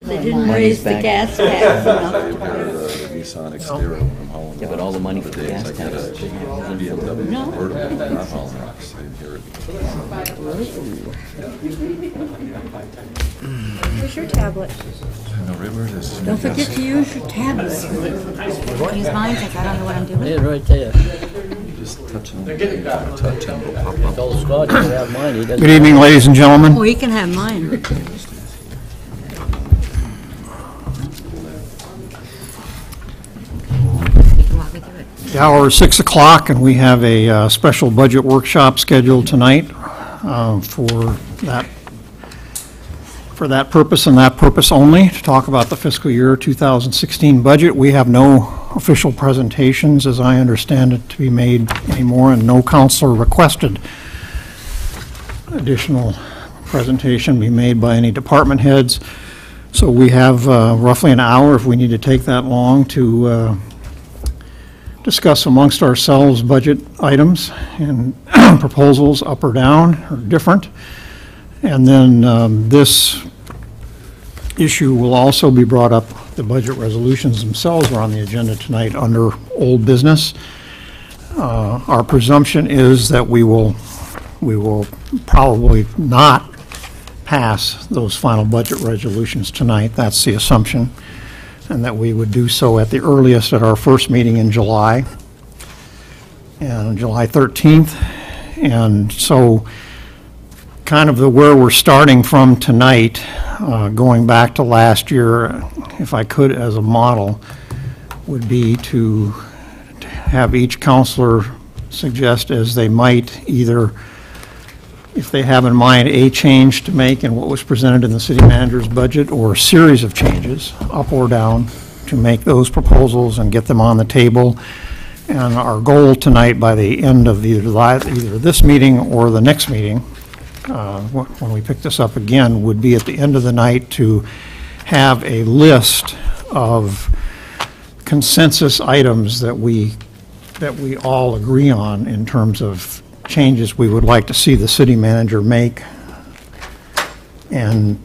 They didn't raise the gas tax enough. The Nissan Xterra when I'm hauling. Yeah, but all the money for the days gas I get a tax. BMW No. convertible, I'm not hauling rocks. I inherit. Where's your tablet? No, right where it is. Don't forget to use your tablet. Use mine because I don't know what I'm doing. Yeah, right there. Just touch it. Touch it, it'll pop up. Tell Scott you can have mine. He doesn't. Good evening, ladies and gentlemen. Oh, he can have mine. You can walk me through it. The hour is 6 o'clock, and we have a special budget workshop scheduled tonight for that purpose and that purpose only, to talk about the fiscal year 2016 budget. We have no official presentations, as I understand it, to be made anymore, and no counselor requested additional presentation be made by any department heads. So we have roughly an hour, if we need to take that long, to discuss amongst ourselves budget items and proposals up or down or different. And then this issue will also be brought up. The budget resolutions themselves are on the agenda tonight under old business. Our presumption is that we will probably not pass those final budget resolutions tonight. That's the assumption. And that we would do so at the earliest at our first meeting in July, and July 13th. And so kind of where we're starting from tonight, going back to last year, if I could as a model, would be to have each counselor suggest as they might, either if they have in mind a change to make in what was presented in the city manager's budget, or a series of changes, up or down, to make those proposals and get them on the table. And our goal tonight, by the end of either this meeting or the next meeting, when we pick this up again, would be at the end of the night to have a list of consensus items that we all agree on in terms of changes we would like to see the city manager make, and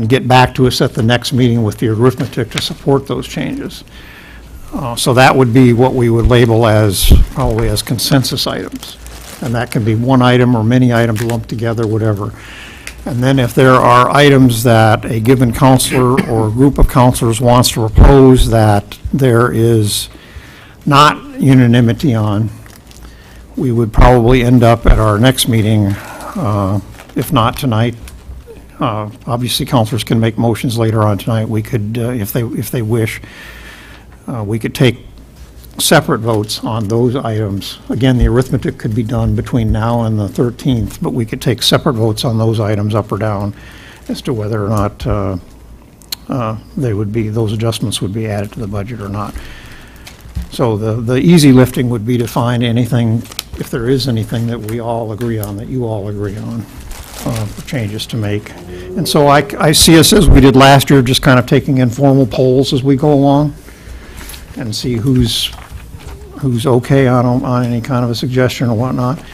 get back to us at the next meeting with the arithmetic to support those changes. So that would be what we would label as, probably as consensus items. And that can be one item or many items lumped together, whatever. And then if there are items that a given counselor or a group of counselors wants to propose that there is not unanimity on, we would probably end up at our next meeting, if not tonight. Obviously, counselors can make motions later on tonight. We could, if they wish, we could take separate votes on those items. Again, the arithmetic could be done between now and the 13th, but we could take separate votes on those items up or down as to whether or not those adjustments would be added to the budget or not. So the easy lifting would be to find anything, if there is anything that we all agree on, that you all agree on, for changes to make. And so I see us, as we did last year, just kind of taking informal polls as we go along and see who's okay on any kind of a suggestion or whatnot,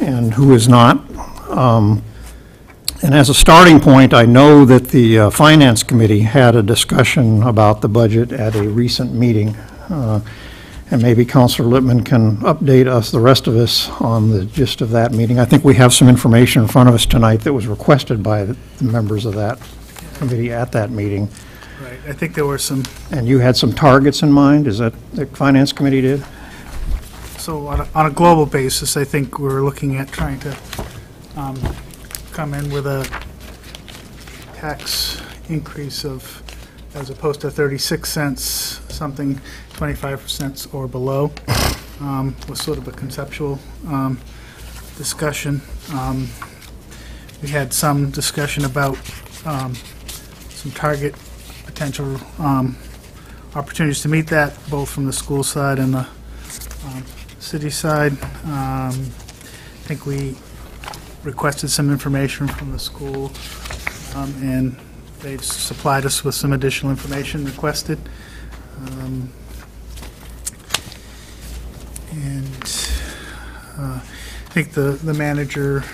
and who is not. And as a starting point, I know that the Finance Committee had a discussion about the budget at a recent meeting. And maybe Councilor Lippman can update us, the rest of us, on the gist of that meeting. I think we have some information in front of us tonight that was requested by the members of that committee at that meeting. Right, I think there were some. And you had some targets in mind, is that the Finance Committee did? So on a global basis, I think we're looking at trying to come in with a tax increase of, as opposed to 36 cents, something 25 cents or below, was sort of a conceptual discussion. We had some discussion about some target potential opportunities to meet that, both from the school side and the city side. I think we requested some information from the school, and they've supplied us with some additional information requested. I think the manager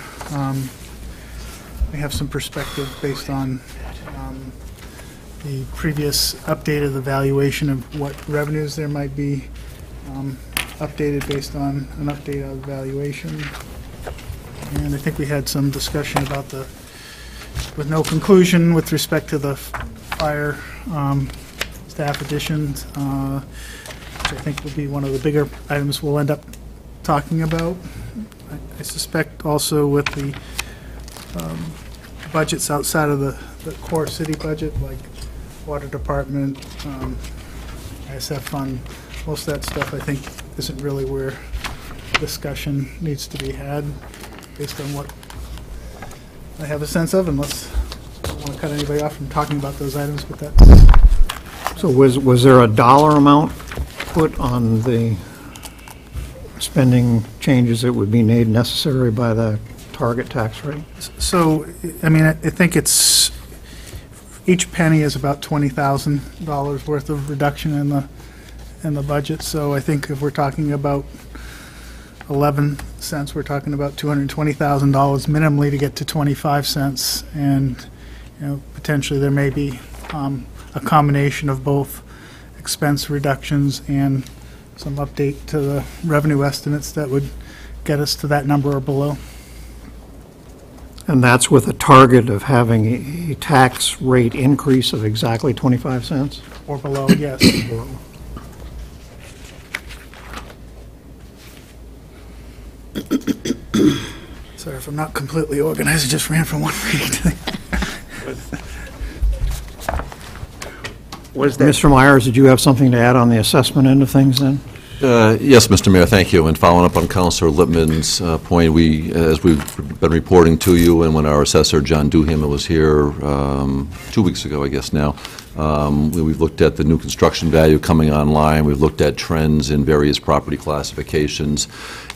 may have some perspective based on the previous update of the valuation of what revenues there might be, updated based on an update of the valuation. And I think we had some discussion about with no conclusion with respect to the fire staff additions, which I think will be one of the bigger items we'll end up talking about. I suspect also with the budgets outside of the core city budget, like water department, ISF fund, most of that stuff I think isn't really where discussion needs to be had based on what I have a sense of, unless I don't want to cut anybody off from talking about those items, but that's... So was there a dollar amount put on the spending changes that would be made necessary by the target tax rate? So, I mean, I think it's, each penny is about $20,000 worth of reduction in the budget. So I think if we're talking about 11 cents, we're talking about $220,000 minimally to get to 25 cents. And, you know, potentially there may be a combination of both expense reductions and some update to the revenue estimates that would get us to that number or below. And that's with a target of having a tax rate increase of exactly 25 cents? Or below, yes. Sorry if I'm not completely organized, I just ran from one meeting to the Mr. Myers, did you have something to add on the assessment end of things then? Yes, Mr. Mayor, thank you. And following up on Councilor Lippman's point, as we've been reporting to you, and when our assessor, John Duham, was here 2 weeks ago, I guess now, we've looked at the new construction value coming online. We've looked at trends in various property classifications.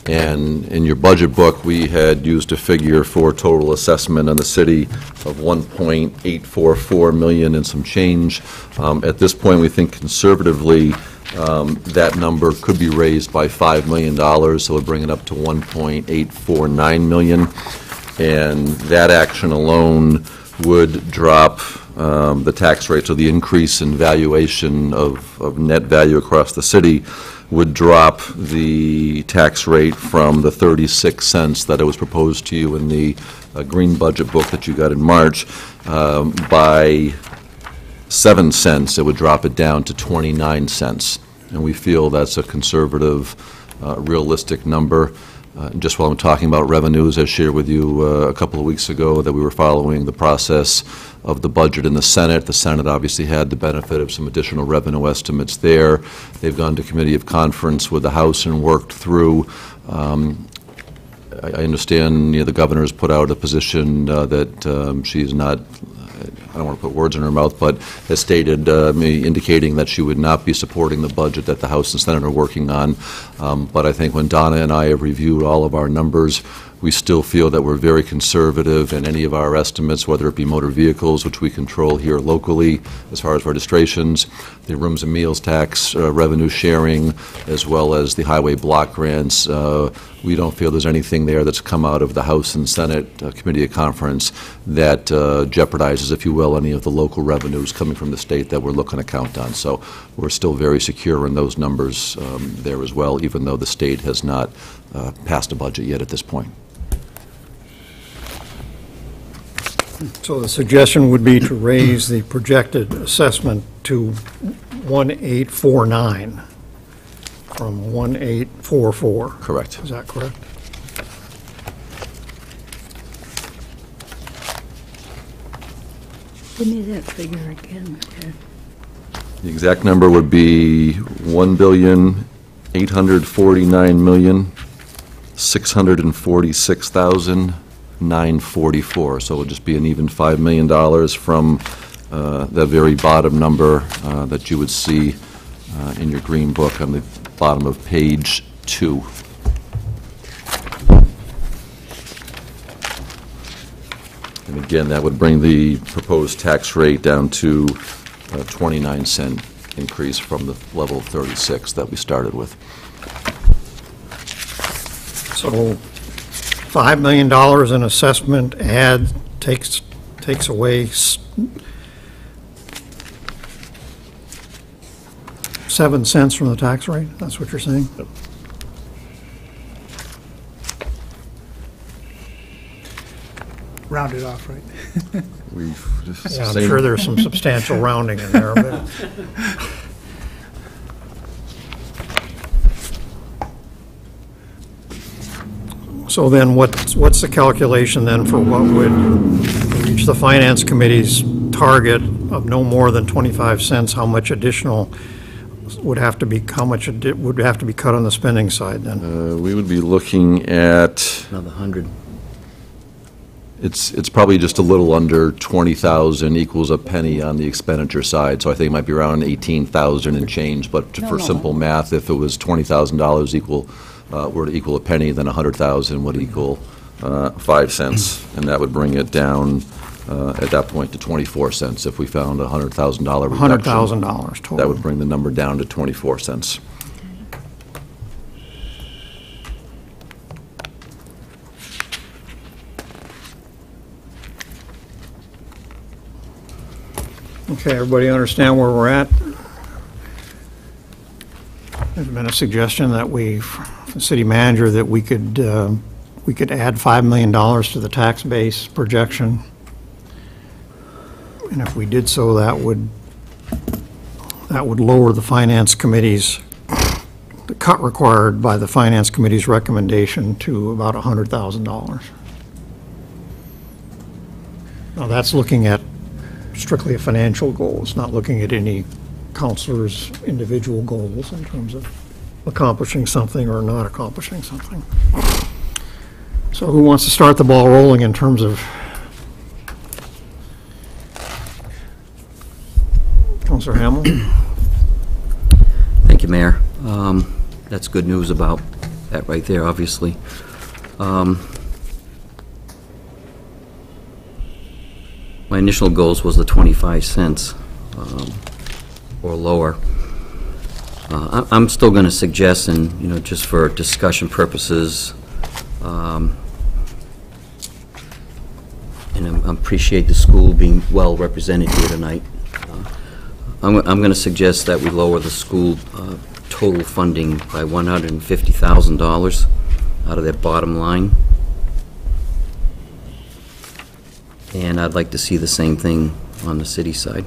And in your budget book, we had used a figure for total assessment on the city of $1.844 million and some change. At this point, we think conservatively that number could be raised by $5 million, so we'll bring it up to $1.849 million. And that action alone would drop the tax rate, so the increase in valuation of net value across the city would drop the tax rate from the 36 cents that it was proposed to you in the green budget book that you got in March by 7 cents. It would drop it down to 29 cents. And we feel that's a conservative, realistic number. Just while I'm talking about revenues, I shared with you a couple of weeks ago that we were following the process of the budget in the Senate. The Senate obviously had the benefit of some additional revenue estimates there. They've gone to committee of conference with the House and worked through. I understand the governor has put out a position that she's not, I don't want to put words in her mouth, but has stated, indicating that she would not be supporting the budget that the House and Senate are working on. But I think when Donna and I have reviewed all of our numbers, we still feel that we're very conservative in any of our estimates, whether it be motor vehicles, which we control here locally as far as registrations, the rooms and meals tax, revenue sharing, as well as the highway block grants. We don't feel there's anything there that's come out of the House and Senate Committee of Conference that jeopardizes, if you will, any of the local revenues coming from the state that we're looking to count on. So we're still very secure in those numbers there as well, even though the state has not passed a budget yet at this point. So the suggestion would be to raise the projected assessment to 1,849 from 1,844. Correct. Is that correct? Give me that figure again. Okay. The exact number would be $1,849,646,944. So it would just be an even $5 million from the very bottom number that you would see in your green book on the bottom of page 2. And again, that would bring the proposed tax rate down to a 29-cent increase from the level of 36 that we started with. So $5 million in assessment takes away 7 cents from the tax rate? That's what you're saying? Rounded off, right? Yeah, I'm sure there's some substantial rounding in there, but so then what's the calculation then for what would reach the Finance Committee's target of no more than 25 cents? How much additional would have to be, would have to be cut on the spending side then? We would be looking at, Another 100. it's probably just a little under 20,000 equals a penny on the expenditure side, so I think it might be around 18,000 and change, but for simple math, if it was $20,000 were to equal a penny, then 100,000 would equal 5 cents, and that would bring it down at that point to 24 cents if we found a $100,000 reduction. $100,000 total. That would bring the number down to 24 cents. Okay, everybody understand where we're at? There's been a suggestion that the city manager, that we could add $5 million to the tax base projection. And if we did so, that would lower the Finance Committee's, the cut required by the Finance Committee's recommendation to about $100,000. Now, that's looking at strictly a financial goal. It's not looking at any counselor's individual goals in terms of accomplishing something or not accomplishing something. So who wants to start the ball rolling in terms of? Councilor Hamel? Thank you, Mayor. That's good news about that right there, obviously. My initial goals was the 25 cents or lower. I'm still going to suggest, and just for discussion purposes, and I appreciate the school being well represented here tonight. I'm going to suggest that we lower the school total funding by $150,000 out of their bottom line. And I'd like to see the same thing on the city side.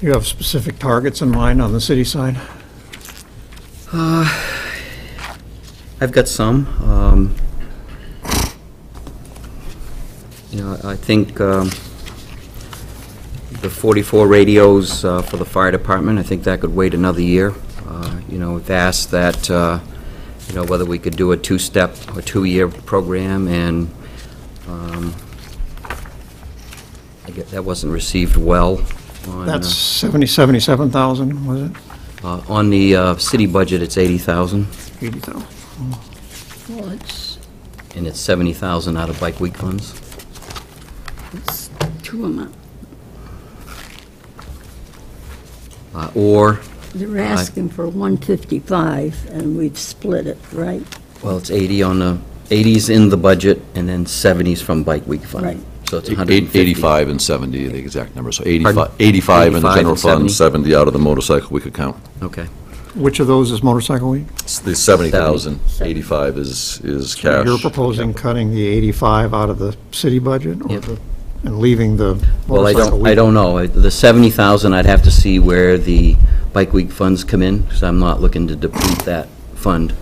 You have specific targets in mind on the city side? I've got some. I think the 44 radios for the fire department, I think that could wait another year. We've asked that, whether we could do a two-step or two-year program, and I guess that wasn't received well. That's 77,000, was it? On the city budget, it's 80,000, 80,000. Well, it's and it's 70,000 out of Bike Week funds. two amounts. Or, They're asking for 155, and we've split it, right? well, it's 80 on the, 80's in the budget, and then 70's from Bike Week fund. Right. So it's 150. 85 and 70, the exact number. So 85 Pardon? 85 in the 85 general and fund, 70. 70 out of the motorcycle week account. Okay. Which of those is motorcycle week? It's the 70,000, 85 is cash. You're proposing cutting the 85 out of the city budget, or Yep. and leaving the Well, motorcycle week? I don't know. The 70,000, I'd have to see where the Bike Week funds come in, because I'm not looking to deplete that fund,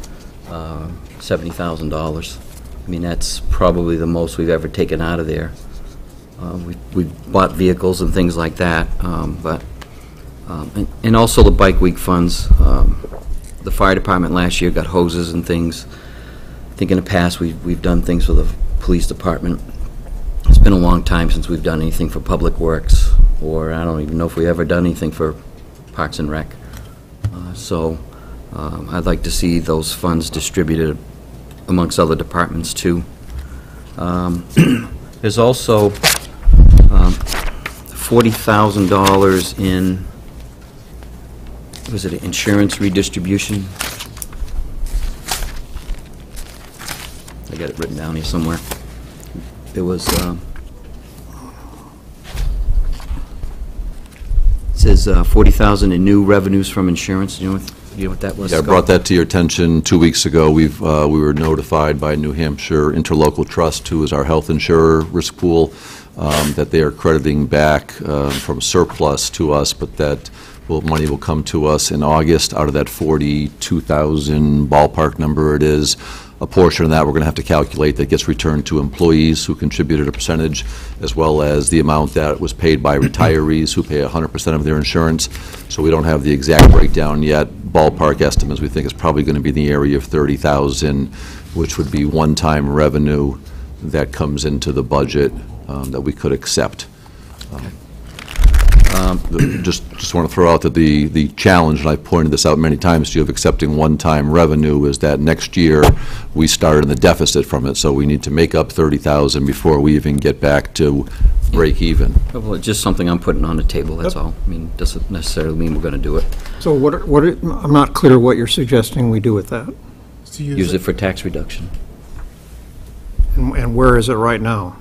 $70,000. I mean, that's probably the most we've ever taken out of there. We've bought vehicles and things like that, and also the Bike Week funds. The fire department last year got hoses and things. I think in the past, we've done things for the police department. It's been a long time since we've done anything for Public Works, or I don't even know if we've ever done anything for Parks and Rec. So I'd like to see those funds distributed amongst other departments, too. There's also $40,000 in, was it insurance redistribution? I got it written down here somewhere. It was says 40,000 in new revenues from insurance. You know what that was? Yeah, I brought that to your attention 2 weeks ago. We were notified by New Hampshire Interlocal Trust, who is our health insurer risk pool, that they are crediting back from surplus to us, but that money will come to us in August out of that 42,000 ballpark number it is. A portion of that we're going to have to calculate that gets returned to employees who contributed a percentage, as well as the amount that was paid by retirees who pay 100% of their insurance. So we don't have the exact breakdown yet. Ballpark estimates we think is probably going to be in the area of 30,000, which would be one-time revenue that comes into the budget that we could accept. Just want to throw out that the challenge, and I've pointed this out many times to you, of accepting one-time revenue is that next year we start in the deficit from it, so we need to make up 30,000 before we even get back to break even. Well, it's just something I'm putting on the table, that's all. I mean, doesn't necessarily mean we're going to do it. So I'm not clear what you're suggesting we do with that. To Use it for tax reduction. And where is it right now?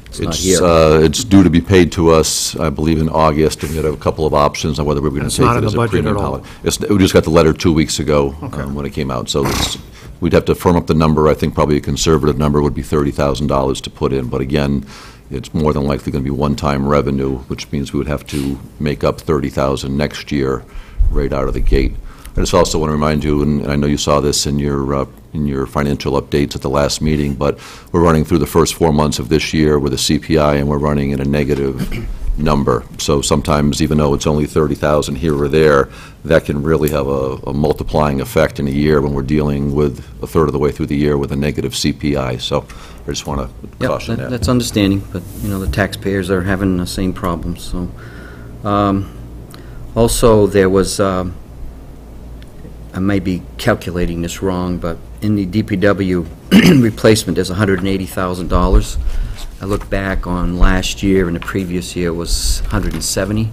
It's not here. It's due to be paid to us, I believe, in August, and we have a couple of options on whether we're going to It's take not it in as the a budget premium at all. holiday. We just got the letter 2 weeks ago Okay. when it came out, so we'd have to firm up the number. I think probably a conservative number would be $30,000 to put in, but again, it's more than likely going to be one-time revenue, which means we would have to make up $30,000 next year right out of the gate. I just also want to remind you, and I know you saw this in your financial updates at the last meeting, but we're running through the first 4 months of this year with a CPI, and we're running in a negative number. So sometimes, even though it's only 30,000 here or there, that can really have a multiplying effect in a year when we're dealing with a third of the way through the year with a negative CPI. So I just want to Yep, caution that. that's understanding, but, you know, the taxpayers are having the same problems, so. Also, there was, I may be calculating this wrong, but in the DPW replacement, there's $180,000. I look back on last year, and the previous year was 170,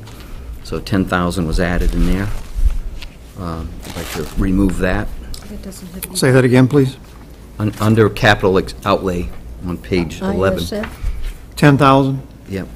so 10,000 was added in there. I'd like to remove that. Say that again, please. Under capital outlay on page 11. ISF? 10,000? Yep.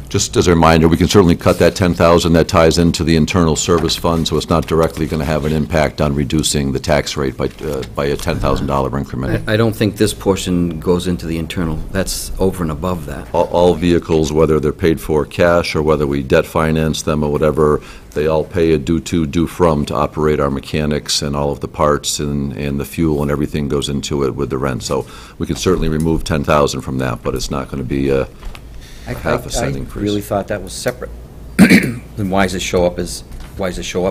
Just as a reminder, we can certainly cut that 10,000. That ties into the internal service fund, so it's not directly going to have an impact on reducing the tax rate by a $10,000 increment. I don't think this portion goes into the internal. That's over and above that. All vehicles, whether they're paid for cash or whether we debt finance them or whatever, they all pay a due to, due from to operate our mechanics, and all of the parts and the fuel and everything goes into it with the rent. So we could certainly remove 10,000 from that, but it's not going to be a half a cent increase. I really thought that was separate. Then why does it show up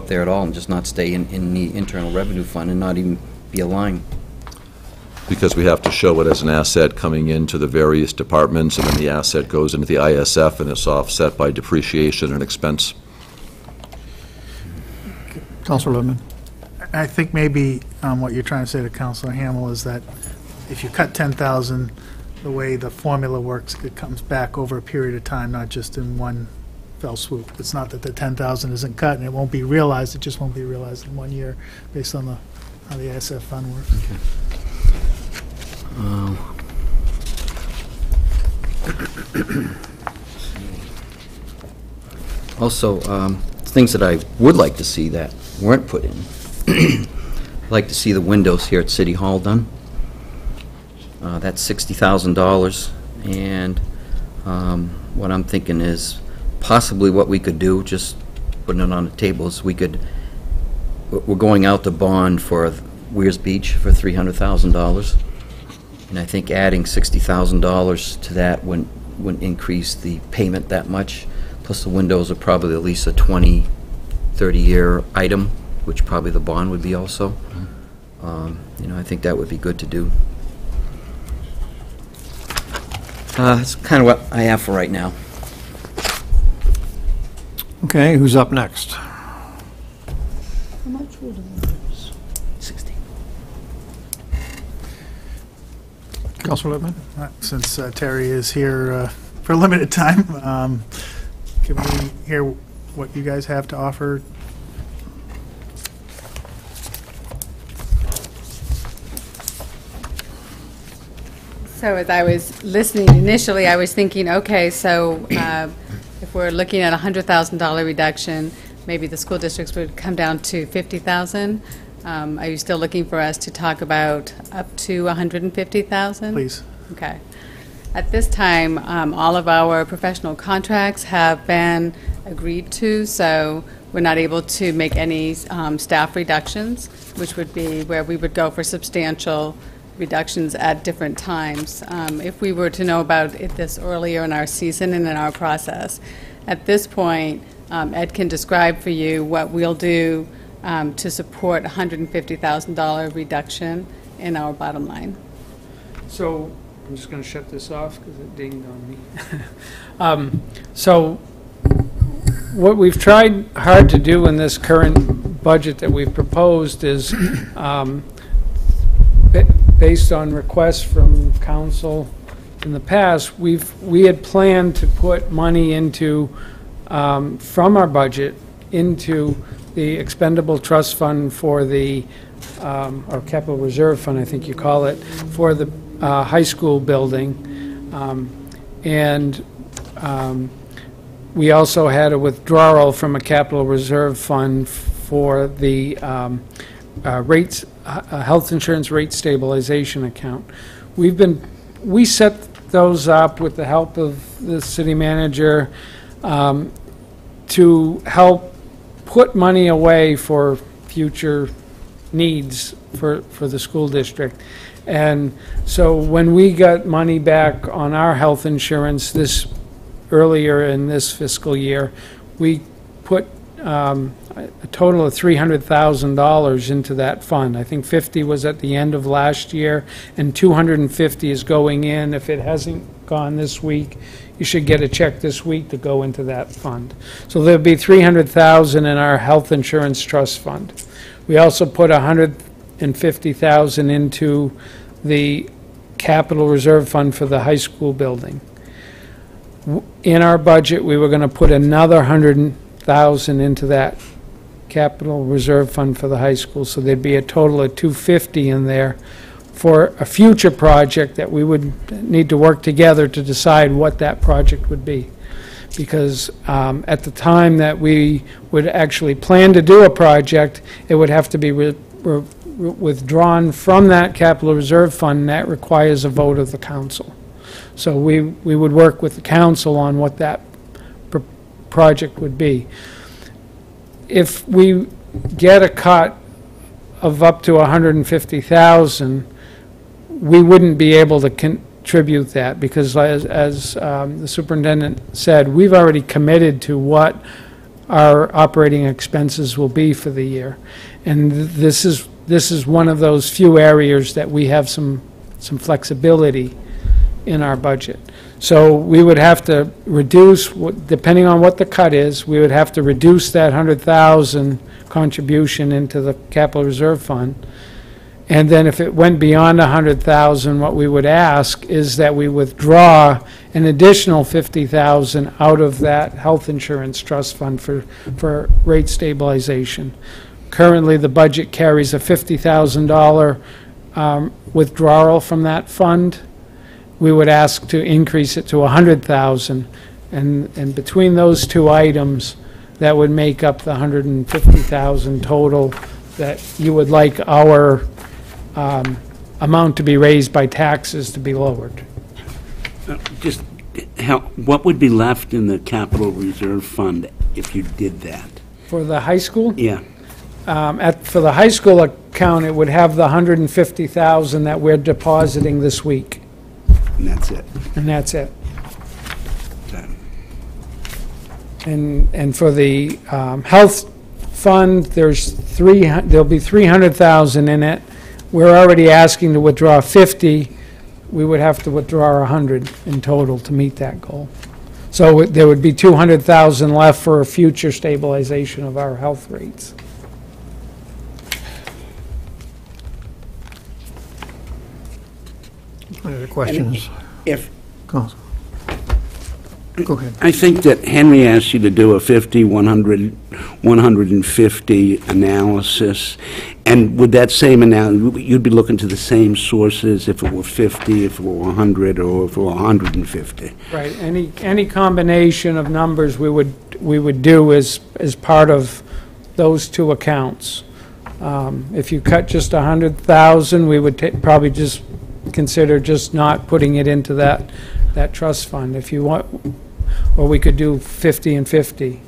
there at all and just not stay in the internal revenue fund and not even be a line? Because we have to show it as an asset coming into the various departments, and then the asset goes into the ISF and it's offset by depreciation and expense. Counselor Littman? I think maybe what you're trying to say to Counselor Hamel is that if you cut 10,000, the way the formula works, it comes back over a period of time, not just in one fell swoop. It's not that the 10,000 isn't cut and it won't be realized, it just won't be realized in 1 year based on how the ISF fund works. Also, things that I would like to see that weren't put in. I'd like to see the windows here at City Hall done. That's $60,000, and what I'm thinking is possibly what we could do, just putting it on the table, is we're going out to bond for Weirs Beach for $300,000, and I think adding $60,000 to that wouldn't increase the payment that much. Plus the windows are probably at least a 20, 30-year item, which probably the bond would be also. You know, I think that would be good to do. That's kind of what I have for right now. Okay, who's up next? How much were the windows? 60. Counselor Littman? Since Terry is here for a limited time, can we hear what you guys have to offer? So as I was listening initially, I was thinking, okay, so if we're looking at a $100,000 reduction, maybe the school districts would come down to $50,000. Are you still looking for us to talk about up to $150,000? Please. Okay. At this time, all of our professional contracts have been agreed to, so we're not able to make any staff reductions, which would be where we would go for substantial reductions at different times. If we were to know about it this earlier in our season and in our process. At this point, Ed can describe for you what we'll do to support a $150,000 reduction in our bottom line. So I'm just going to shut this off because it dinged on me. So what we've tried hard to do in this current budget that we've proposed is based on requests from council in the past, we had planned to put money into, from our budget, into the expendable trust fund for the, or capital reserve fund, I think you call it, for the high school building. We also had a withdrawal from a capital reserve fund for the rates, health insurance rate stabilization account. We set those up with the help of the city manager to help put money away for future needs for the school district. And so when we got money back on our health insurance earlier in this fiscal year, we put a total of $300,000 into that fund. I think 50 was at the end of last year, and 250 is going in. If it hasn't gone this week, you should get a check this week to go into that fund. So there'll be $300,000 in our health insurance trust fund. We also put $150,000 into the capital reserve fund for the high school building. In our budget, we were going to put another $100,000 into that capital reserve fund for the high school, so there'd be a total of $250,000 in there for a future project that we would need to work together to decide what that project would be. Because at the time that we would actually plan to do a project, it would have to be withdrawn from that capital reserve fund. That requires a vote of the council. So we would work with the council on what that project would be. If we get a cut of up to $150,000, we wouldn't be able to contribute that, because as the superintendent said, we've already committed to what our operating expenses will be for the year. And this is one of those few areas that we have some flexibility in our budget. So we would have to reduce, depending on what the cut is, we would have to reduce that $100,000 contribution into the capital reserve fund. And then if it went beyond $100,000, what we would ask is that we withdraw an additional $50,000 out of that health insurance trust fund for rate stabilization. Currently, the budget carries a $50,000 withdrawal from that fund. We would ask to increase it to $100,000, and between those two items, that would make up the $150,000 total that you would like our amount to be raised by taxes to be lowered. Just what would be left in the capital reserve fund if you did that? For the high school? Yeah. For the high school account, it would have the $150,000 that we're depositing this week. And that's it. And that's it. Okay. And for the health fund, there'll be $300,000 in it. We're already asking to withdraw 50. We would have to withdraw 100 in total to meet that goal. So there would be $200,000 left for a future stabilization of our health rates. Any other questions? If Go ahead. I think that Henry asked you to do a 50, 100, 150 analysis, And would that same amount, you'd be looking to the same sources if it were 50, if it were 100, or if it were 150? Right, any combination of numbers we would do as part of those two accounts. If you cut just 100,000, we would probably just consider just not putting it into that trust fund. If you want, or we could do 50 and 50.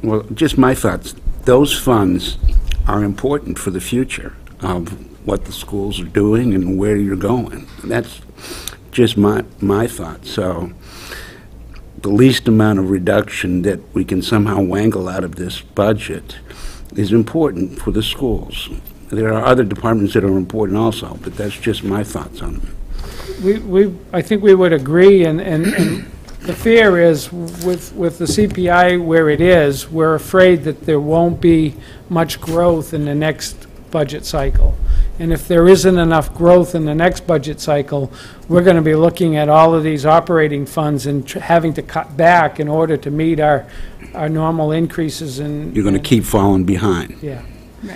Well, just my thoughts. Those funds are important for the future of what the schools are doing and where you're going. That's just my thought. So the least amount of reduction that we can somehow wangle out of this budget is important for the schools. There are other departments that are important also, but that's just my thoughts on them. I think we would agree, and the fear is, with the CPI where it is, we're afraid that there won't be much growth in the next budget cycle. And if there isn't enough growth in the next budget cycle, we're going to be looking at all of these operating funds and having to cut back in order to meet our normal increases in... You're going to keep falling behind. Yeah.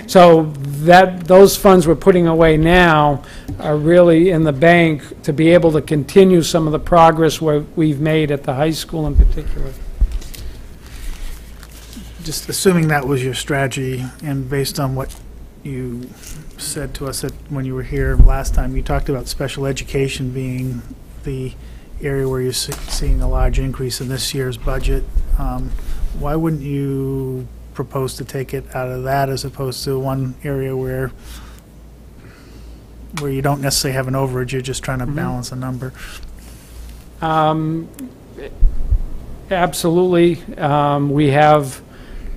So those funds we're putting away now are really in the bank to be able to continue some of the progress we've made at the high school in particular. Just assuming that was your strategy, and based on what you said to us when you were here last time, you talked about special education being the area where you're seeing a large increase in this year's budget. Why wouldn't you propose to take it out of that as opposed to one area where you don't necessarily have an overage, you're just trying to balance a number? Absolutely. We have,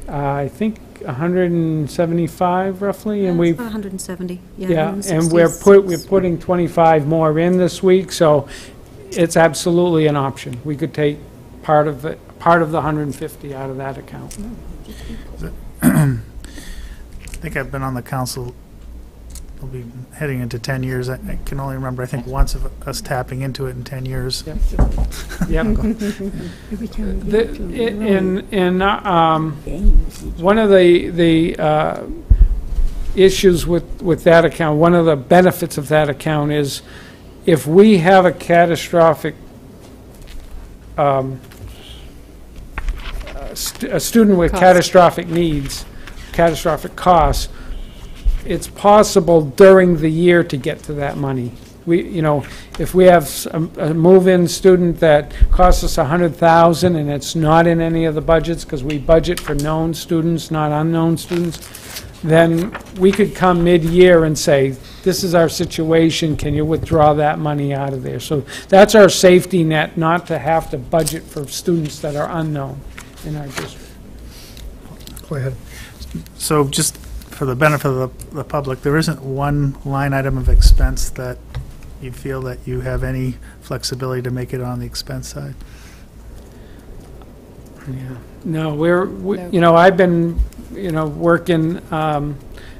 I think, 175 roughly, and we've... 170, Yeah, and we're putting 25 more in this week, so it's absolutely an option. We could take part of the 150 out of that account. I think I've been on the council, we'll be heading into 10 years. I can only remember, I think, once of us tapping into it in 10 years. Yep. Yep. Every time we get to a road, games. One of the issues with that account, one of the benefits of that account is if we have a catastrophic, a student with catastrophic needs, catastrophic costs, it's possible during the year to get to that money. If we have a move-in student that costs us $100,000 and it's not in any of the budgets because we budget for known students, not unknown students, then we could come mid-year and say, this is our situation, can you withdraw that money out of there? So that's our safety net, not to have to budget for students that are unknown in our district. Go ahead. So just for the benefit of the public, there isn't one line item of expense that you feel that you have any flexibility to make it on the expense side? Yeah. No, I've been, working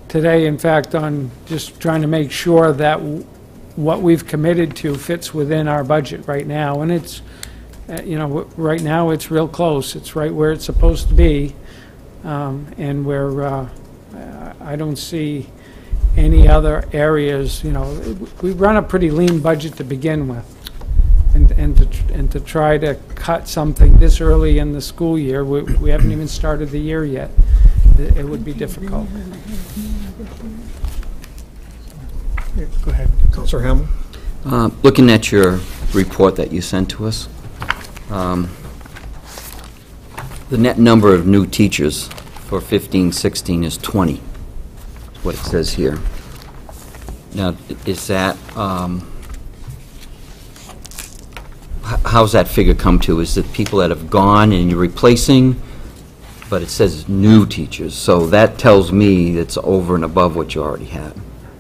today, in fact, on just trying to make sure that what we've committed to fits within our budget right now. And it's, right now it's real close. It's right where it's supposed to be. And I don't see any other areas, we run a pretty lean budget to begin with. And to try to cut something this early in the school year, we haven't even started the year yet. It would be difficult. Go ahead. Councilor Hamel? Looking at your report that you sent to us, the net number of new teachers for 15-16 is 20. That's what it says here. Now, is that, how's that figure come to? Is it people that have gone and you're replacing, but it says new teachers, so that tells me it's over and above what you already had.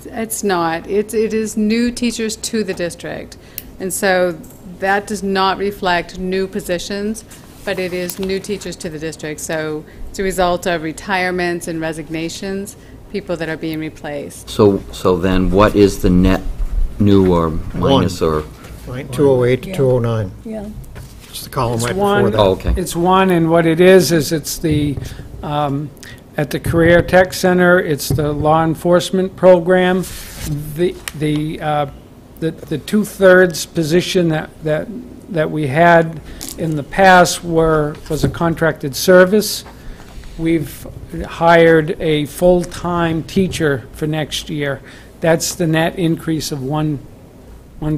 It's not. It is new teachers to the district. And so that does not reflect new positions, but it is new teachers to the district. So it's a result of retirements and resignations, people that are being replaced. So then what is the net new or minus or? Right, 208 to 209. Yeah. It's the column It's right one. before that. Oh, okay. It's one, and what it is it's the At the Career Tech Center, it's the law enforcement program. The two-thirds position that we had in the past was a contracted service. We've hired a full-time teacher for next year. That's the net increase of one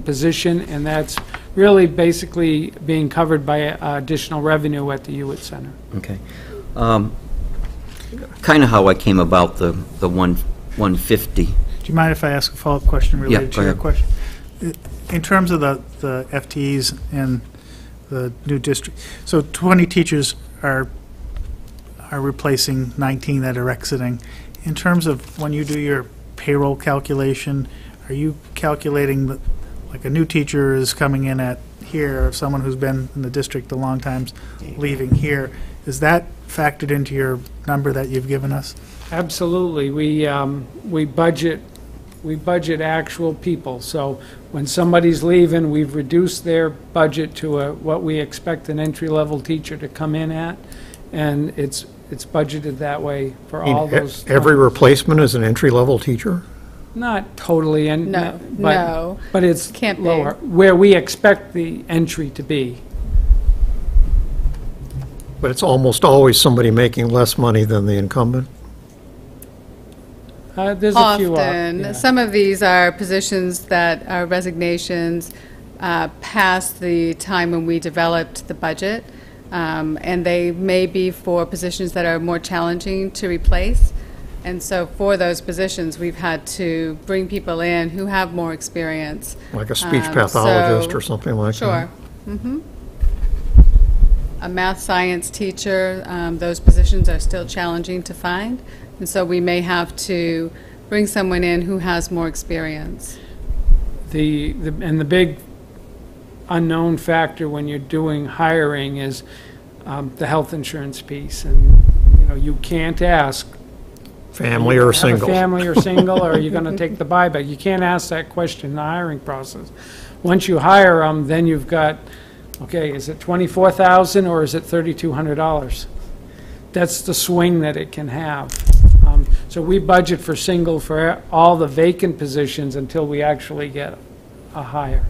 position, and that's really basically being covered by additional revenue at the Hewitt Center. Okay. Kind of how I came about the 150. Do you mind if I ask a follow-up question related go to your ahead. question? In terms of the FTEs and the new district, so 20 teachers are replacing 19 that are exiting. In terms of when you do your payroll calculation, are you calculating like a new teacher is coming in at here, or someone who's been in the district a long time leaving here? Is that factored into your number that you've given us? Absolutely. We budget actual people. So when somebody's leaving, we've reduced their budget to what we expect an entry-level teacher to come in at, and it's budgeted that way for all those. Every replacement is an entry-level teacher? Not totally, No. but it's Can't be. lower, where we expect the entry to be. But it's almost always somebody making less money than the incumbent? There's a few. Often. Some of these are positions that are resignations past the time when we developed the budget, and they may be for positions that are more challenging to replace. And so for those positions, we've had to bring people in who have more experience. Like a speech pathologist so- or something like that? Sure. A math science teacher, those positions are still challenging to find, and so we may have to bring someone in who has more experience. And the big unknown factor when you're doing hiring is the health insurance piece, and you can't ask Family or have single? a family or single, or are you going to take the buyback? You can't ask that question in the hiring process. Once you hire them, then you've got, okay, is it $24,000 or is it $3,200? That's the swing that it can have. So we budget for single for all the vacant positions until we actually get a hire.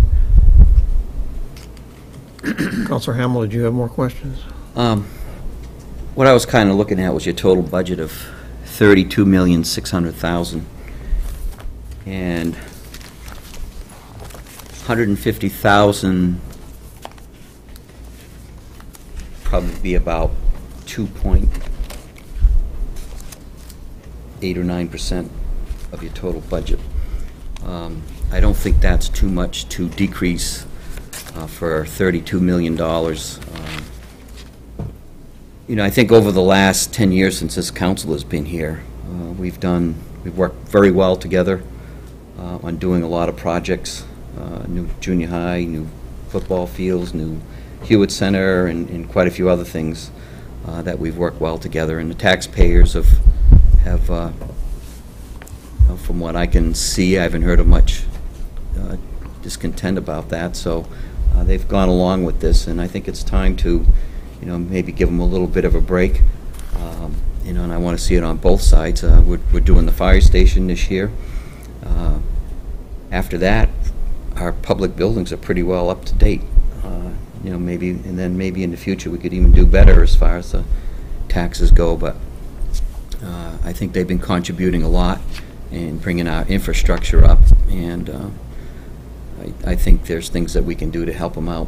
Counselor Hamel, did you have more questions? What I was kind of looking at was your total budget of $32,600,000, and $150,000 probably be about 2.8 or 9% of your total budget. I don't think that's too much to decrease for $32 million. I think over the last 10 years since this council has been here, we've worked very well together on doing a lot of projects, new junior high, new football fields, new Hewitt Center, and quite a few other things that we've worked well together. And the taxpayers have from what I can see, I haven't heard of much discontent about that. So they've gone along with this, and I think it's time to maybe give them a little bit of a break, and I want to see it on both sides. We're doing the fire station this year. After that, our public buildings are pretty well up to date. Maybe in the future we could even do better as far as the taxes go. But I think they've been contributing a lot in bringing our infrastructure up, and I think there's things that we can do to help them out.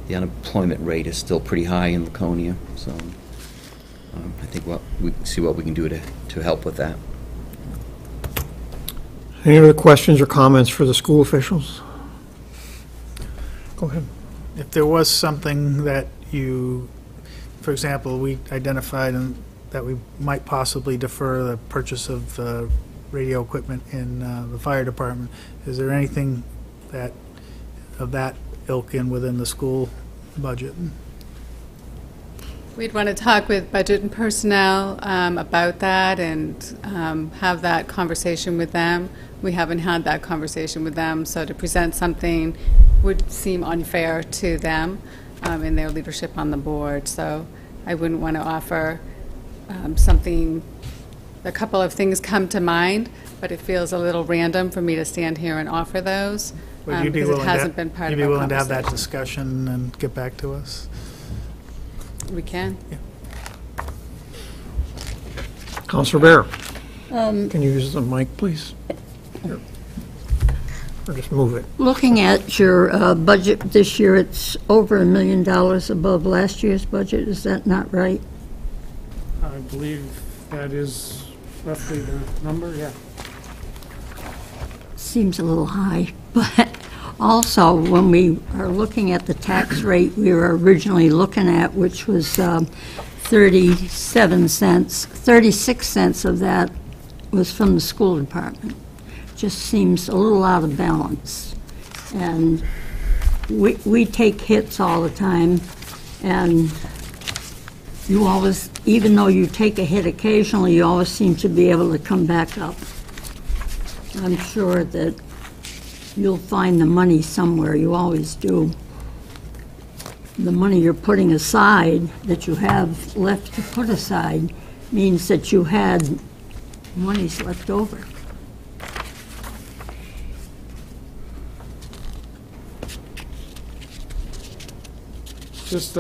The unemployment rate is still pretty high in Laconia, so I think we can see what we can do to help with that. Any other questions or comments for the school officials? Go ahead. If there was something that for example, we identified that we might possibly defer the purchase of radio equipment in the fire department, is there anything of that ilk within the school budget? We'd want to talk with budget and personnel about that and have that conversation with them. We haven't had that conversation with them, so to present something would seem unfair to them in their leadership on the board. So I wouldn't want to offer something, a couple of things come to mind, but it feels a little random for me to stand here and offer those, Would you be because it willing hasn't been part you'd of be our willing to have that conversation. discussion and get back to us? We can. Counselor Bear? Can you use the mic, please? Here. Or just move it. Looking at your budget this year, it's over $1 million above last year's budget. Is that not right? I believe that is roughly the number, yeah. Seems a little high, but also, when we are looking at the tax rate we were originally looking at, which was 37 cents, 36 cents of that was from the school department. Just seems a little out of balance. And we take hits all the time, and you always, even though you take a hit occasionally, you always seem to be able to come back up. I'm sure that you'll find the money somewhere, you always do. The money you're putting aside, that you have left to put aside, means that you had monies left over. Just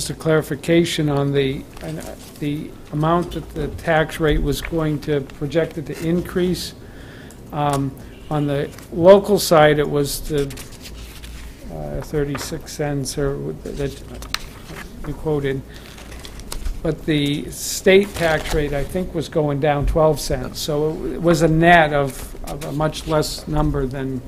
a clarification on the amount that the tax rate was going to, projected to increase. On the local side, it was the 36 cents or that you quoted. But the state tax rate, I think, was going down 12 cents. So it was a net of a much less number than.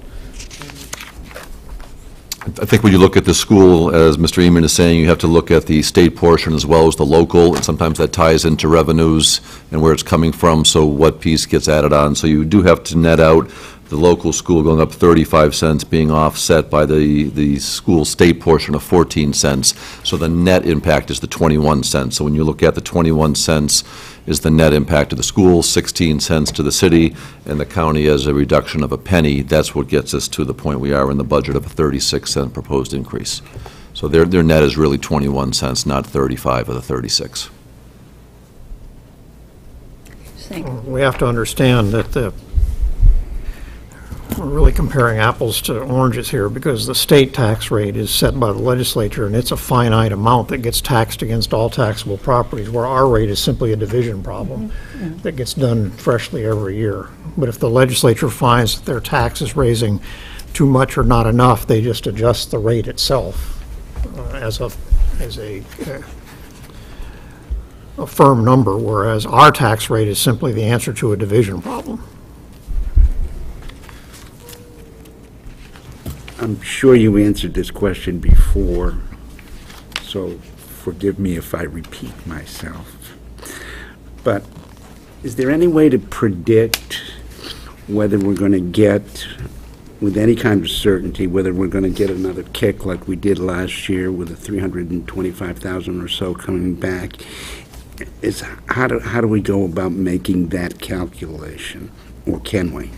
I think when you look at the school, as Mr. Eman is saying, you have to look at the state portion as well as the local, and sometimes that ties into revenues and where it's coming from, so what piece gets added on. So you do have to net out the local school going up 35 cents being offset by the school state portion of 14 cents. So the net impact is the 21 cents. So when you look at the 21 cents is the net impact of the school, 16 cents to the city, and the county as a reduction of a penny. That's what gets us to the point we are in the budget of a 36-cent proposed increase. So their net is really 21 cents, not 35 of the 36. We have to understand that we're really comparing apples to oranges here, because the state tax rate is set by the legislature, and it's a finite amount that gets taxed against all taxable properties, where our rate is simply a division problem that gets done freshly every year. But if the legislature finds that their tax is raising too much or not enough, they just adjust the rate itself as a firm number, whereas our tax rate is simply the answer to a division problem. I'm sure you answered this question before, so forgive me if I repeat myself. But is there any way to predict whether we're going to get, with any kind of certainty, whether we're going to get another kick like we did last year with the 325,000 or so coming back? How do we go about making that calculation, or can we?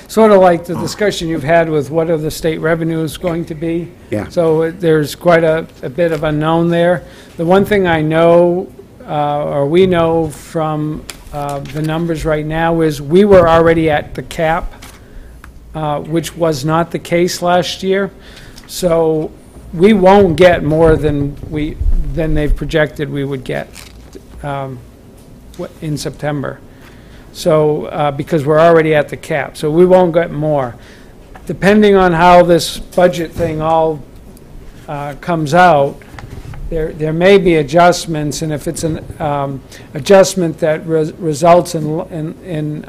Sort of like the discussion you've had with what are the state revenues going to be. Yeah. So there's quite a bit of unknown there. The one thing I know, or we know from the numbers right now, is we were already at the cap, which was not the case last year. So we won't get more than they've projected we would get in September. So, because we're already at the cap, so we won't get more. Depending on how this budget thing all comes out, there may be adjustments, and if it's an adjustment that results in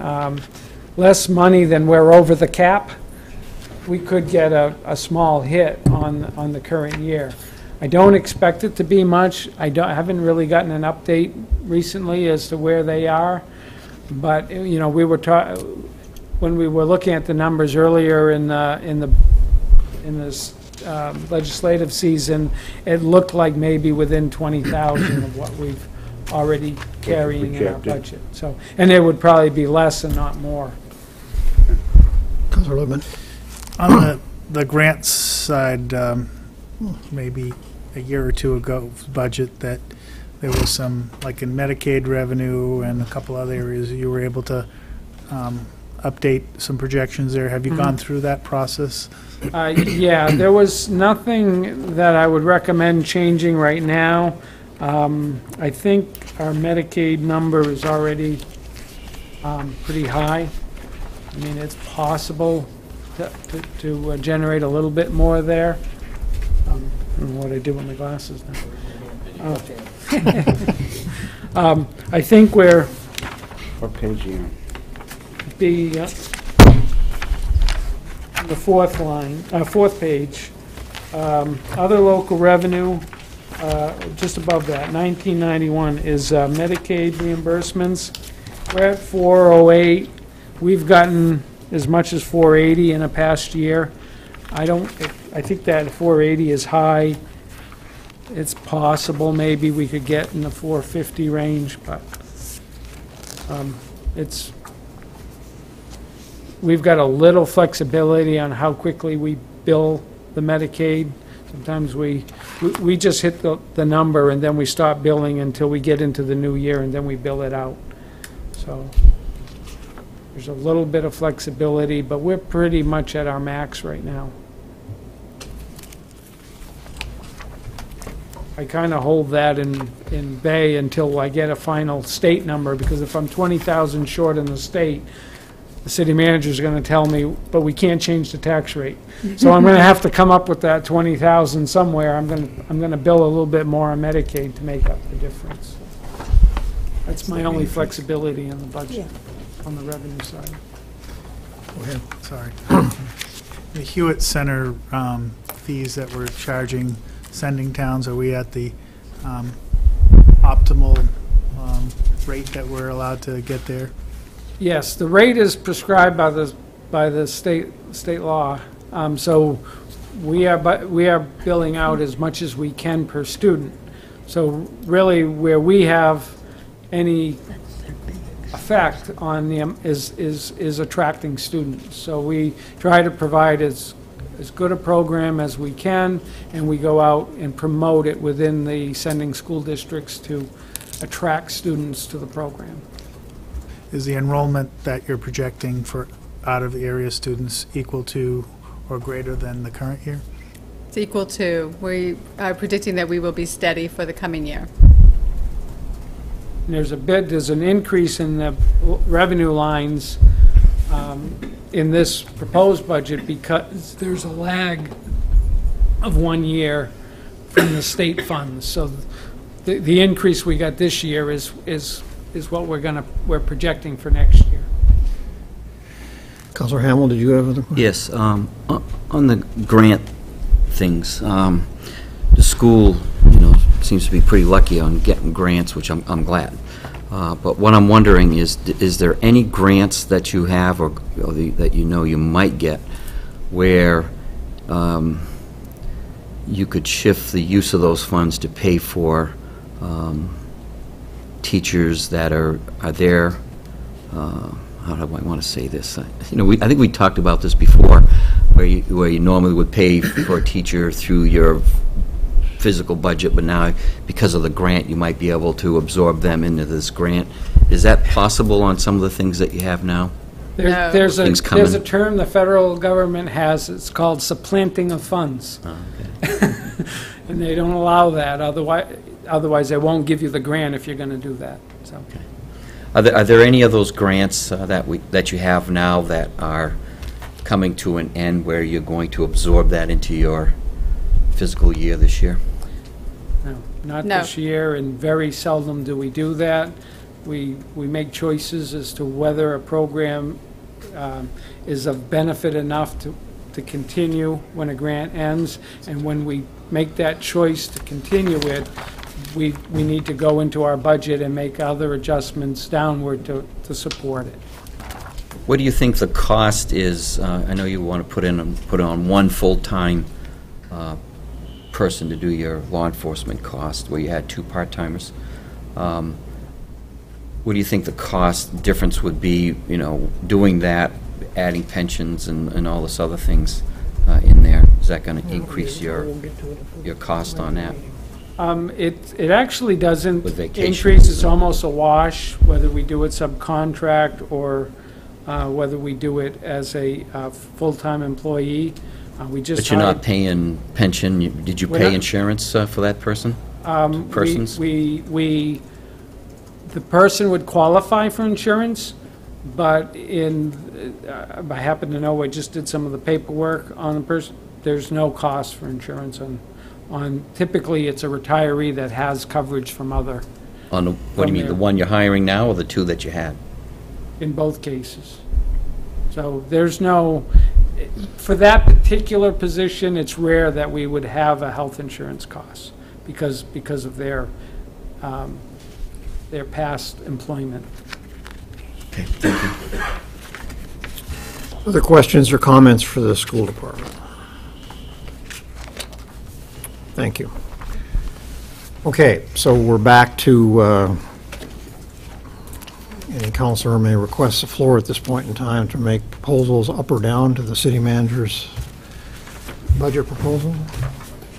less money than we're over the cap, we could get a small hit on the current year. I don't expect it to be much. I haven't really gotten an update recently as to where they are. But, you know, we were when we were looking at the numbers earlier in this legislative season, it looked like maybe within 20,000 of what we've already carrying in our budget. So, and it would probably be less and not more. Councilor Lippman. On the grants side, maybe a year or two ago's budget that there was some, like in Medicaid revenue and a couple other areas, you were able to update some projections there. Have you gone through that process? Yeah, there was nothing that I would recommend changing right now. I think our Medicaid number is already pretty high. I mean, it's possible to generate a little bit more there. I don't know what I did with my glasses now. Oh. I think we're What page are you on? the fourth line, fourth page, other local revenue, just above that, 1991 is Medicaid reimbursements. We're at 408. We've gotten as much as 480 in a past year. I think that 480 is high. It's possible maybe we could get in the 450 range, but we've got a little flexibility on how quickly we bill the Medicaid. Sometimes we just hit the number and then we stop billing until we get into the new year and then we bill it out. So there's a little bit of flexibility, but we're pretty much at our max right now. I kind of hold that in bay until I get a final state number, because if I'm 20,000 short in the state, the city manager's going to tell me, but we can't change the tax rate. So I'm going to have to come up with that 20,000 somewhere. I'm going to bill a little bit more on Medicaid to make up the difference. That's my only flexibility in the budget on the revenue side. Go ahead, sorry. The Hewitt Center fees that we're charging sending towns, are we at the optimal rate that we're allowed to get there? Yes, the rate is prescribed by the state law. So we are billing out as much as we can per student. So really, where we have any effect on them is attracting students. So we try to provide as good a program as we can, and we go out and promote it within the sending school districts to attract students to the program. Is the enrollment that you're projecting for out-of-area students equal to or greater than the current year? It's equal to. We are predicting that we will be steady for the coming year. And there's an increase in the revenue lines in this proposed budget because there's a lag of 1 year from the state funds. So the increase we got this year is what we're projecting for next year. Councilor Hamel, did you have other questions? Yes, on the grant things, the school, seems to be pretty lucky on getting grants, which I'm glad. But what I'm wondering is there any grants that you have or that you might get where you could shift the use of those funds to pay for teachers that are there? How do I want to say this? I think we talked about this before, where you normally would pay for a teacher through your physical budget, but now because of the grant you might be able to absorb them into this grant. Is that possible on some of the things that you have now? No. There's Things a coming. term the federal government has. It's called supplanting of funds. Oh, okay. And they don't allow that. Otherwise they won't give you the grant if you're going to do that. So. Okay. Are there any of those grants that you have now that are coming to an end where you're going to absorb that into your fiscal year this year? No, not No. this year, and very seldom do we do that. We make choices as to whether a program is of benefit enough to continue when a grant ends, and when we make that choice to continue it, we need to go into our budget and make other adjustments downward to support it. What do you think the cost is? I know you want to put on one full-time person to do your law enforcement cost, where you had 2 part-timers. What do you think the cost difference would be, doing that, adding pensions and all this other things in there? Is that going to increase your cost on that? It actually doesn't With vacations increase, it's and- almost a wash, whether we do it subcontract or whether we do it as a full-time employee. We just But you're not hired- paying pension? Did you We're pay not- insurance for that person? Persons? The person would qualify for insurance, but I happen to know, I just did some of the paperwork on the person, there's no cost for insurance typically it's a retiree that has coverage from other, On the, what do you mean, the one you're hiring now or the two that you had? in both cases. So there's no, for that particular position, it's rare that we would have a health insurance cost because of their past employment. Okay, thank you. Other questions or comments for the school department? Thank you. Okay, so we're back to, any counselor may request the floor at this point in time to make proposals up or down to the city manager's budget proposal.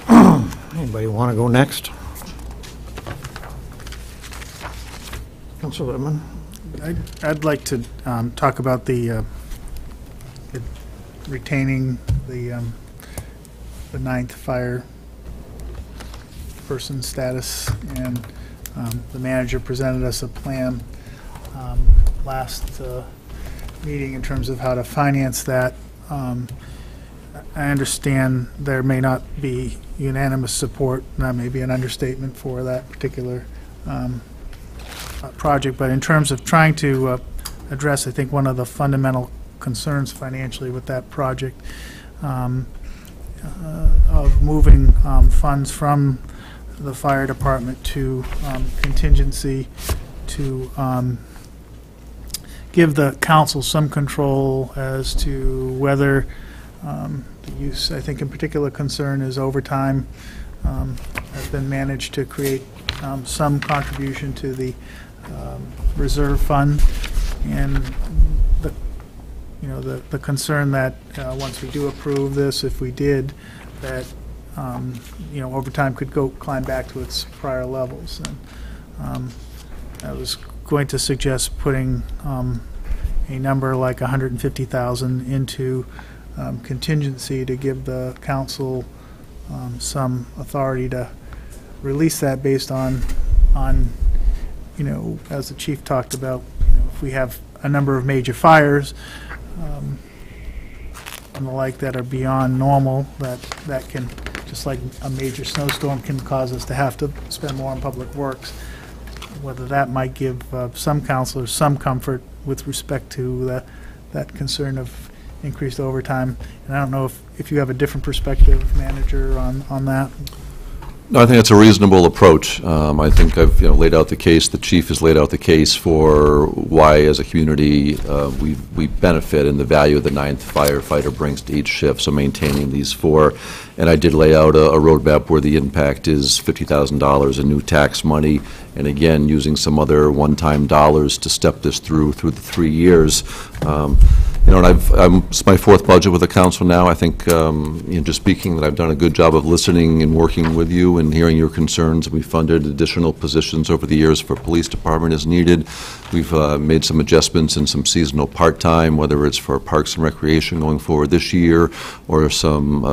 Anybody want to go next? Councilor Littman? I'd like to talk about the retaining the ninth fire person status, and the manager presented us a plan last meeting in terms of how to finance that. I understand there may not be unanimous support, that may be an understatement for that particular project, but in terms of trying to address, I think, one of the fundamental concerns financially with that project, of moving funds from the fire department to contingency to give the council some control as to whether the use, I think in particular concern is overtime, has been managed to create some contribution to the reserve fund, and the concern that once we do approve this, if we did, that overtime could climb back to its prior levels. And I was going to suggest putting a number like 150,000 into contingency to give the council some authority to release that based on as the chief talked about, if we have a number of major fires and the like that are beyond normal, that can, just like a major snowstorm can cause us to have to spend more on public works, whether that might give some counselors some comfort with respect to that concern of increased overtime. And I don't know if you have a different perspective, manager, on that. No, I think it's a reasonable approach. I think I've laid out the case, the chief has laid out the case for why, as a community, we benefit in the value the ninth firefighter brings to each shift, so maintaining these four. And I did lay out a roadmap where the impact is $50,000 in new tax money, and again, using some other one-time dollars to step this through the 3 years. And it's my fourth budget with the council now. I think, just speaking, that I've done a good job of listening and working with you and hearing your concerns. We funded additional positions over the years for police department as needed. We've made some adjustments in some seasonal part-time, whether it's for Parks and Recreation going forward this year, or some,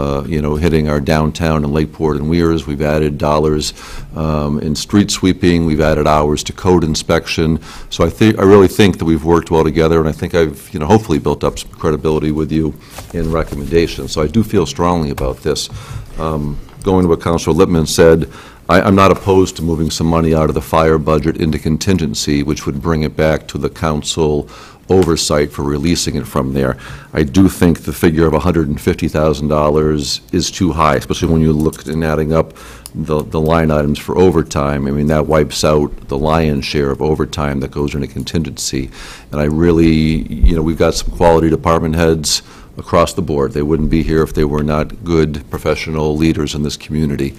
hitting our downtown and Lakeport and Weirs. We've added dollars in street sweeping. We've added hours to code inspection. So I really think that we've worked well together, and I think I've, hopefully built up some credibility with you in recommendations. So I do feel strongly about this. Going to what Councilor Littman said, I'm not opposed to moving some money out of the fire budget into contingency, which would bring it back to the council oversight for releasing it from there. I do think the figure of $150,000 is too high, especially when you look at adding up the line items for overtime. I mean, that wipes out the lion's share of overtime that goes into contingency. And I really, we've got some quality department heads across the board. They wouldn't be here if they were not good professional leaders in this community.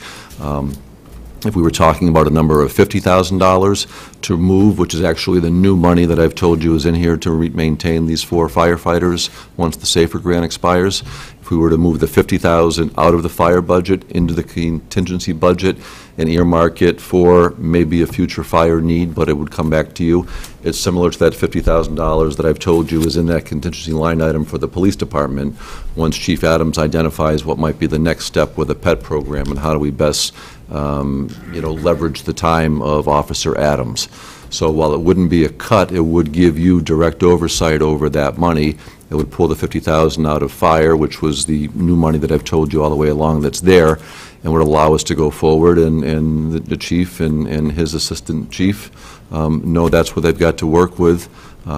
If we were talking about a number of $50,000 to move, which is actually the new money that I've told you is in here to maintain these four firefighters once the SAFER grant expires, If we were to move the 50,000 out of the fire budget into the contingency budget and earmark it for maybe a future fire need, but it would come back to you, it's similar to that $50,000 that I've told you is in that contingency line item for the police department, once Chief Adams identifies what might be the next step with the PET program and how do we best, leverage the time of Officer Adams. So while it wouldn't be a cut, it would give you direct oversight over that money. It would pull the 50,000 out of fire, which was the new money that I've told you all the way along that's there, and would allow us to go forward, and the chief and his assistant chief know that's what they've got to work with.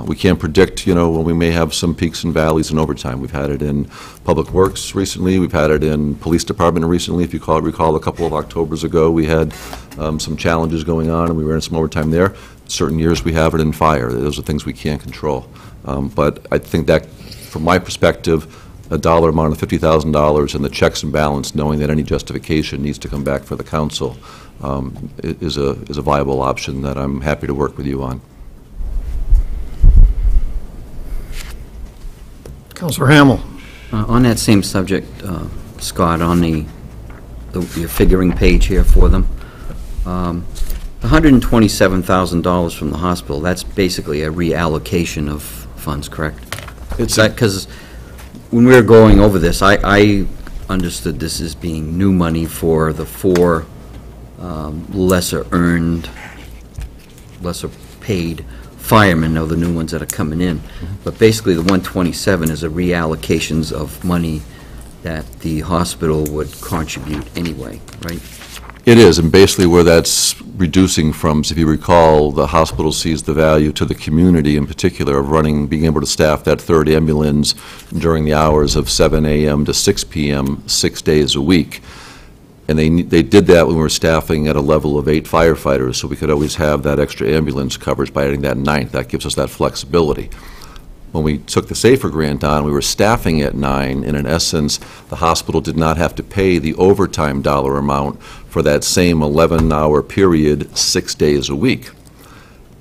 We can't predict, when we may have some peaks and valleys in overtime. We've had it in Public Works recently. We've had it in Police Department recently. If you recall, a couple of Octobers ago, we had some challenges going on, and we were in some overtime there. Certain years, we have it in fire. Those are things we can't control. But I think that, from my perspective, a dollar amount of $50,000 and the checks and balance, knowing that any justification needs to come back for the council, is a viable option that I'm happy to work with you on. Councilor Hamel. On that same subject, Scott, on your figuring page here for them, the $127,000 from the hospital, that's basically a reallocation of funds, correct? It's because when we were going over this, I understood this as being new money for the 4 lesser earned, lesser paid firemen, or the new ones that are coming in. But basically, the 127 is a reallocations of money that the hospital would contribute anyway, right? It is, and basically where that's reducing from, if you recall, the hospital sees the value to the community in particular of being able to staff that 3rd ambulance during the hours of 7 a.m. to 6 p.m., 6 days a week. And they did that when we were staffing at a level of 8 firefighters, so we could always have that extra ambulance coverage by adding that 9th. That gives us that flexibility. When we took the SAFER grant on, we were staffing at 9, and in essence, the hospital did not have to pay the overtime dollar amount for that same 11-hour period, 6 days a week.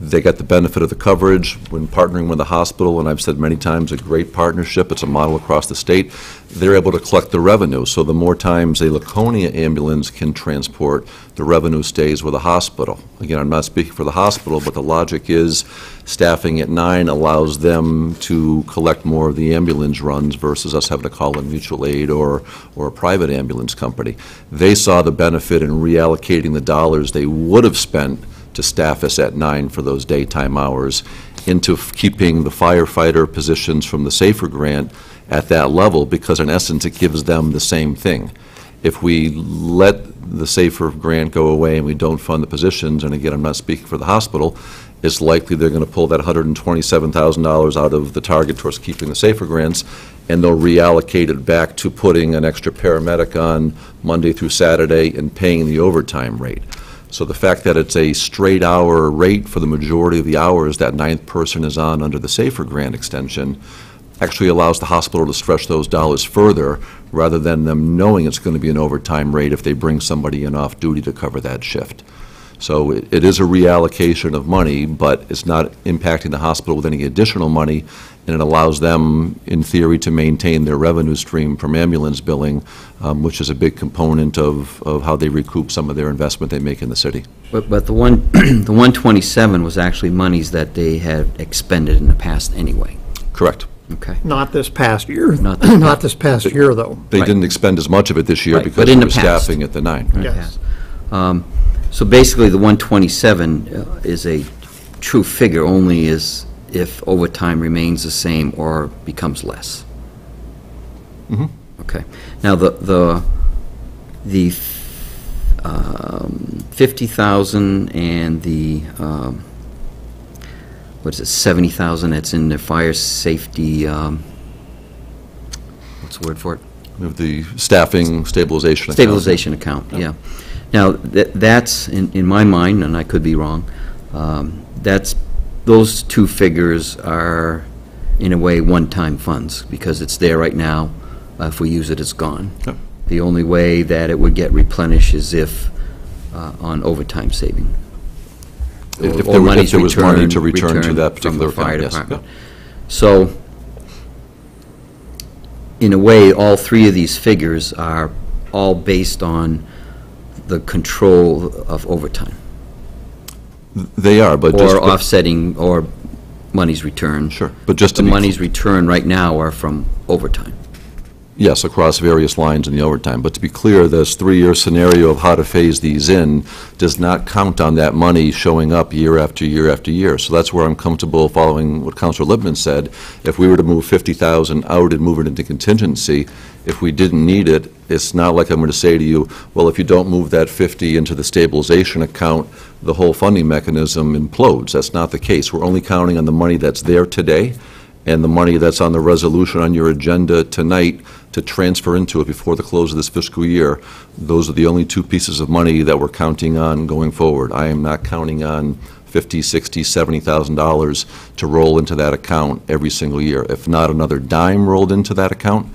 They got the benefit of the coverage when partnering with the hospital, and I've said many times, a great partnership. It's a model across the state. They're able to collect the revenue, so the more times a Laconia ambulance can transport, the revenue stays with the hospital. Again, I'm not speaking for the hospital, but the logic is staffing at 9 allows them to collect more of the ambulance runs versus us having to call in mutual aid or a private ambulance company. They saw the benefit in reallocating the dollars they would have spent to staff us at 9 for those daytime hours into keeping the firefighter positions from the SAFER grant at that level, because in essence it gives them the same thing. If we let the SAFER grant go away and we don't fund the positions, and again, I'm not speaking for the hospital, it's likely they're going to pull that $127,000 out of the target towards keeping the SAFER grants, and they'll reallocate it back to putting an extra paramedic on Monday through Saturday and paying the overtime rate. So the fact that it's a straight hour rate for the majority of the hours that 9th person is on under the SAFER grant extension actually allows the hospital to stretch those dollars further rather than them knowing it's going to be an overtime rate if they bring somebody in off duty to cover that shift. So it is a reallocation of money, but it's not impacting the hospital with any additional money, and it allows them, in theory, to maintain their revenue stream from ambulance billing, which is a big component of how they recoup some of their investment they make in the city. But the 127 was actually monies that they had expended in the past anyway. Correct. Okay. Not this past year. Not this past year, though. They Right. didn't expend as much of it this year Right, because but in we the were past. staffing at the 9. Yes. So basically, the 127 is a true figure only if overtime remains the same or becomes less. Mhm. Okay. Now, the 50,000 and the, what is it, 70,000 that's in the fire safety, what's the word for it? We have the staffing stabilization account. Stabilization account, yeah. Now, that's, in my mind, and I could be wrong, those 2 figures are, in a way, one-time funds, because it's there right now. If we use it, it's gone. Yep. The only way that it would get replenished is if, on overtime saving. If Or there monies was money to return to returned that from the particular fire account, yes. department. So, in a way, all three of these figures are all based on the control of overtime, They are, but just... or offsetting, or monies returned. Sure, but just to The be... monies returned right now are from overtime. Yes, across various lines in the overtime. But to be clear, this three-year scenario of how to phase these in does not count on that money showing up year after year after year. So that's where I'm comfortable following what Councilor Lippman said. If we were to move 50,000 out and move it into contingency, if we didn't need it, it's not like I'm going to say to you, well, if you don't move that 50 into the stabilization account, the whole funding mechanism implodes. That's not the case. We're only counting on the money that's there today and the money that's on the resolution on your agenda tonight to transfer into it before the close of this fiscal year. Those are the only two pieces of money that we're counting on going forward. I am not counting on $50,000, $60,000, $70,000 to roll into that account every single year. If not another dime rolled into that account,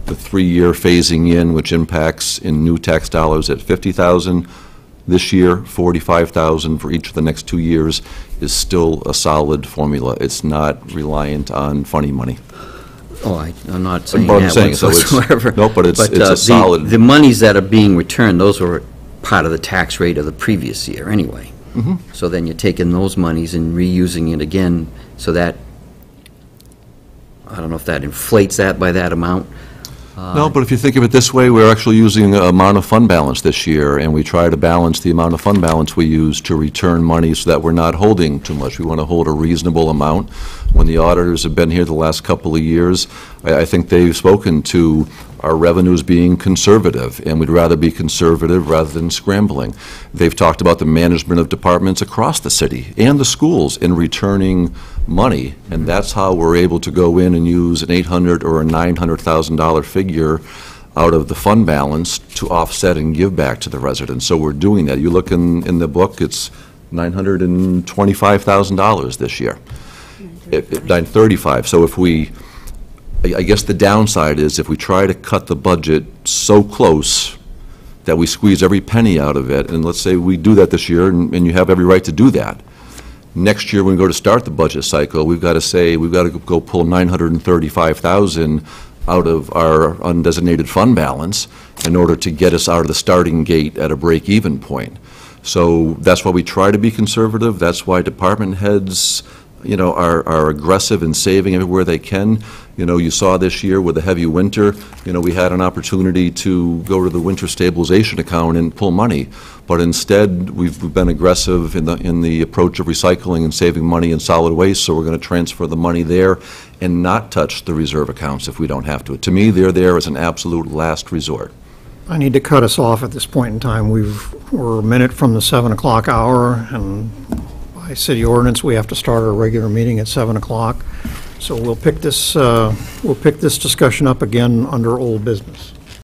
the three-year phasing in, which impacts in new tax dollars at $50,000 this year, $45,000 for each of the next 2 years, is still a solid formula. It's not reliant on funny money. Oh, I'm not saying But I'm that saying, so it's- whatsoever. no, but it's a solid- The monies that are being returned, those were part of the tax rate of the previous year anyway. Mm-hmm. So then you're taking those monies and reusing it again, so that, I don't know if that inflates that by that amount. No, but if you think of it this way, we're actually using an amount of fund balance this year, and we try to balance the amount of fund balance we use to return money so that we're not holding too much. We want to hold a reasonable amount. When the auditors have been here the last couple of years, I think they've spoken to our revenues being conservative, and we'd rather be conservative rather than scrambling. They've talked about the management of departments across the city and the schools in returning money, and that's how we're able to go in and use an $800,000 or a $900,000 figure out of the fund balance to offset and give back to the residents. So we're doing that. You look in the book, it's $925,000 this year. $935,000. So if we, I guess the downside is if we try to cut the budget so close that we squeeze every penny out of it, and let's say we do that this year, and you have every right to do that. Next year, when we go to start the budget cycle, we've got to say, we've got to go pull $935,000 out of our undesignated fund balance in order to get us out of the starting gate at a break-even point. So that's why we try to be conservative. That's why department heads, you know, are aggressive in saving everywhere they can. You know, you saw this year with the heavy winter, you know, we had an opportunity to go to the winter stabilization account and pull money. But instead, we've been aggressive in the approach of recycling and saving money in solid waste, so we're going to transfer the money there and not touch the reserve accounts if we don't have to. To me, they're there as an absolute last resort. I need to cut us off at this point in time. We're a minute from the 7 o'clock hour, and by city ordinance, we have to start our regular meeting at 7 o'clock. So we'll pick this discussion up again under old business.